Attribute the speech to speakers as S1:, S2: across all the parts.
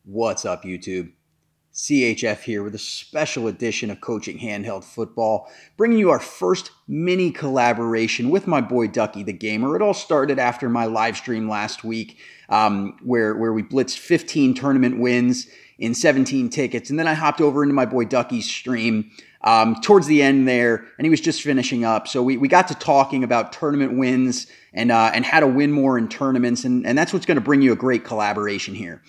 S1: What's up, YouTube? CHF here with a special edition of Coaching Handheld Football, bringing you our first mini collaboration with my boy Ducky the Gamer. It all started after my live stream last week where we blitzed 15 tournament wins in 17 tickets, and then I hopped over into my boy Ducky's stream towards the end there, and he was just finishing up. So we got to talking about tournament wins and how to win more in tournaments, and that's what's going to bring you a great collaboration here.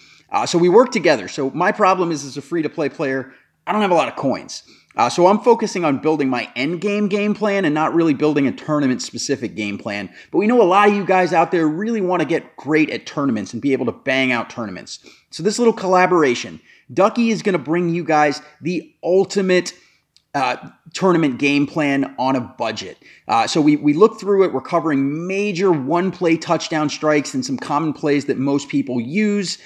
S1: So we work together. So my problem is, as a free-to-play player, I don't have a lot of coins. So I'm focusing on building my end game plan and not really building a tournament-specific game plan. But we know a lot of you guys out there really want to get great at tournaments and be able to bang out tournaments. So this little collaboration, Ducky is going to bring you guys the ultimate tournament game plan on a budget. So we look through it. We're covering major one-play touchdown strikes and some common plays that most people use.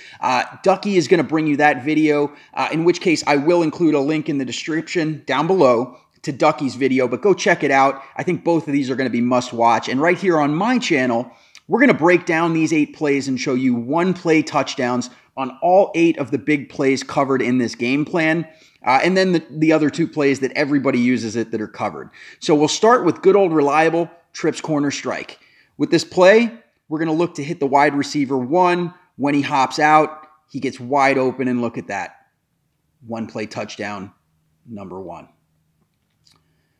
S1: Ducky is going to bring you that video, in which case I will include a link in the description down below to Ducky's video, but go check it out. I think both of these are going to be must-watch. And right here on my channel, we're going to break down these 8 plays and show you one-play touchdowns on all 8 of the big plays covered in this game plan. And then the other 2 plays that everybody uses it that are covered. So we'll start with good old reliable trips corner strike. With this play, we're going to look to hit the wide receiver 1. When he hops out, he gets wide open, and look at that. One play touchdown, number 1.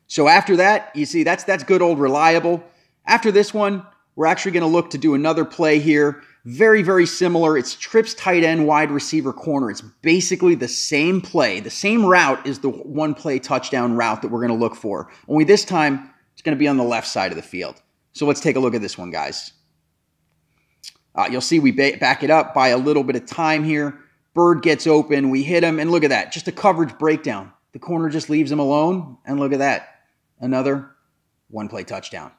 S1: So after that, you see that's good old reliable. After this one, we're actually going to look to do another play here. Very, very similar. It's trips tight end, wide receiver corner. It's basically the same play. The same route is the one-play touchdown route that we're going to look for. Only this time, it's going to be on the left side of the field. So let's take a look at this one, guys. You'll see we back it up by a little bit of time here. Bird gets open. We hit him, and look at that. Just a coverage breakdown. The corner just leaves him alone, and look at that. Another one-play touchdown.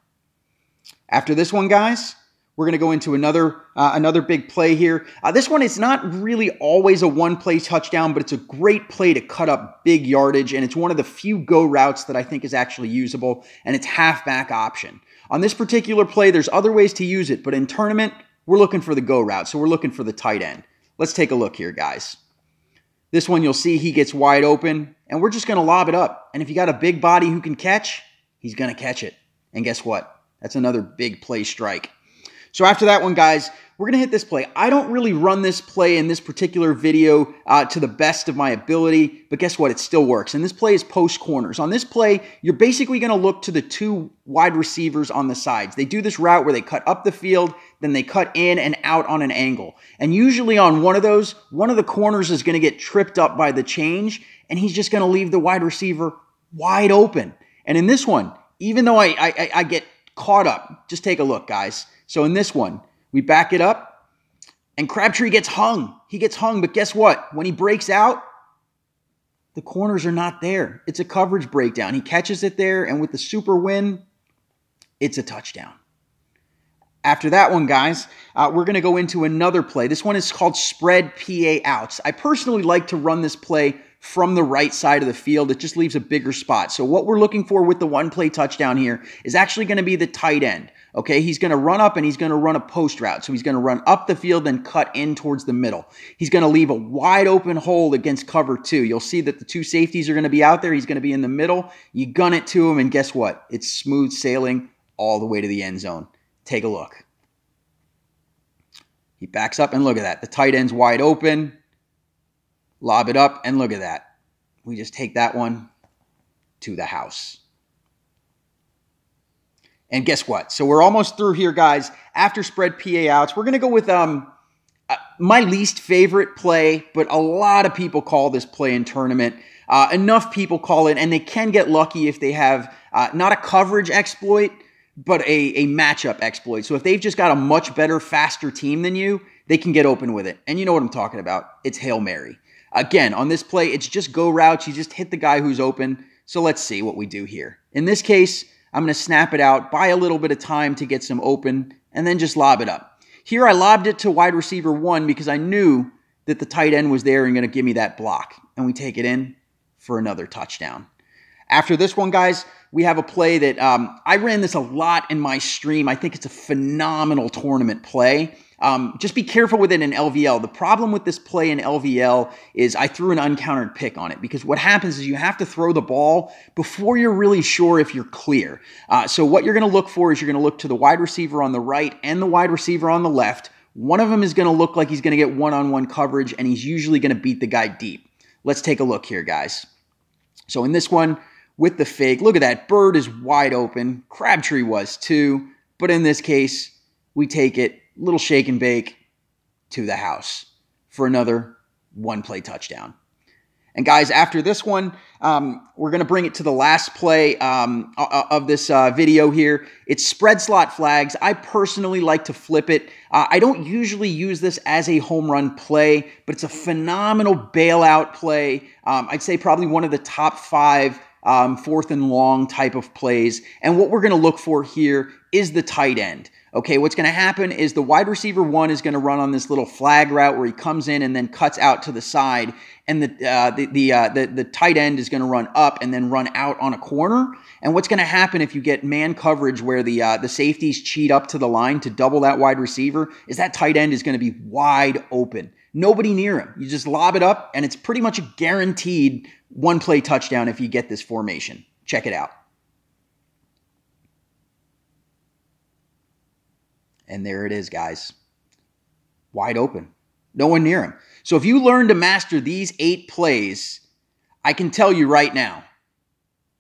S1: After this one, guys, we're going to go into another big play here. This one is not really always a one-play touchdown, but it's a great play to cut up big yardage, and it's one of the few go routes that I think is actually usable, and it's halfback option. On this particular play, there's other ways to use it, but in tournament, we're looking for the go route, so we're looking for the tight end. Let's take a look here, guys. This one, you'll see he gets wide open, and we're just going to lob it up, and if you got a big body who can catch, he's going to catch it. And guess what? That's another big play strike. So after that one, guys, we're going to hit this play. I don't really run this play in this particular video to the best of my ability, but guess what? It still works. And this play is post corners. On this play, you're basically going to look to the 2 wide receivers on the sides. They do this route where they cut up the field, then they cut in and out on an angle. And usually on one of those, one of the corners is going to get tripped up by the change, and he's just going to leave the wide receiver wide open. And in this one, even though I get caught up, just take a look, guys. So in this one, we back it up, and Crabtree gets hung. He gets hung, but guess what? When he breaks out, the corners are not there. It's a coverage breakdown. He catches it there, and with the super win, it's a touchdown. After that one, guys, we're going to go into another play. This one is called spread PA outs. I personally like to run this play from the right side of the field. It just leaves a bigger spot. So what we're looking for with the one-play touchdown here is actually going to be the tight end. Okay, he's going to run up and he's going to run a post route. So he's going to run up the field and cut in towards the middle. He's going to leave a wide open hole against cover 2. You'll see that the 2 safeties are going to be out there. He's going to be in the middle. You gun it to him, and guess what? It's smooth sailing all the way to the end zone. Take a look. He backs up, and look at that. The tight end's wide open. Lob it up, and look at that. We just take that one to the house. And guess what? So we're almost through here, guys. After spread PA outs, we're going to go with my least favorite play, but a lot of people call this play in tournament. Enough people call it, and they can get lucky if they have not a coverage exploit, but a matchup exploit. So if they've just got a much better, faster team than you, they can get open with it. And you know what I'm talking about. It's Hail Mary. Again, on this play, it's just go routes. You just hit the guy who's open. So let's see what we do here. In this case, I'm going to snap it out, buy a little bit of time to get some open, and then just lob it up. Here I lobbed it to wide receiver 1 because I knew that the tight end was there and going to give me that block. And we take it in for another touchdown. After this one, guys, we have a play that I ran this a lot in my stream. I think it's a phenomenal tournament play. Just be careful with it in LVL. The problem with this play in LVL is I threw an uncountered pick on it because what happens is you have to throw the ball before you're really sure if you're clear. So what you're going to look for is you're going to look to the wide receiver on the right and the wide receiver on the left. One of them is going to look like he's going to get one-on-one coverage, and he's usually going to beat the guy deep. Let's take a look here, guys. So in this one, with the fake, look at that. Bird is wide open. Crabtree was too. But in this case, we take it, little shake and bake, to the house for another one-play touchdown. And guys, after this one, we're going to bring it to the last play of this video here. It's spread slot flags. I personally like to flip it. I don't usually use this as a home run play, but it's a phenomenal bailout play. I'd say probably one of the top 5 4th and long type of plays. And what we're going to look for here is the tight end. Okay, what's going to happen is the wide receiver 1 is going to run on this little flag route where he comes in and then cuts out to the side, and the tight end is going to run up and then run out on a corner. And what's going to happen if you get man coverage where the safeties cheat up to the line to double that wide receiver is that tight end is going to be wide open. Nobody near him. You just lob it up, and it's pretty much a guaranteed one-play touchdown if you get this formation. Check it out. And there it is, guys. Wide open. No one near him. So if you learn to master these 8 plays, I can tell you right now,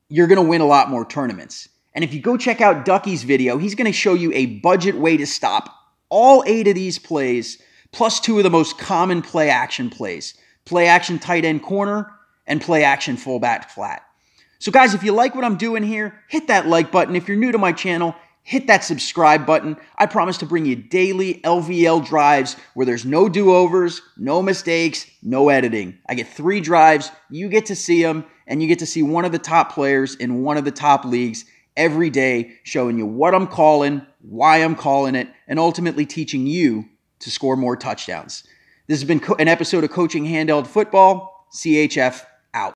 S1: you're going to win a lot more tournaments. And if you go check out Ducky's video, he's going to show you a budget way to stop all 8 of these plays, plus 2 of the most common play action plays. Play action tight end corner and play action fullback flat. So guys, if you like what I'm doing here, hit that like button. If you're new to my channel, hit that subscribe button. I promise to bring you daily LVL drives where there's no do-overs, no mistakes, no editing. I get 3 drives, you get to see them, and you get to see one of the top players in one of the top leagues every day, showing you what I'm calling, why I'm calling it, and ultimately teaching you to score more touchdowns. This has been an episode of Coaching Handheld Football. CHF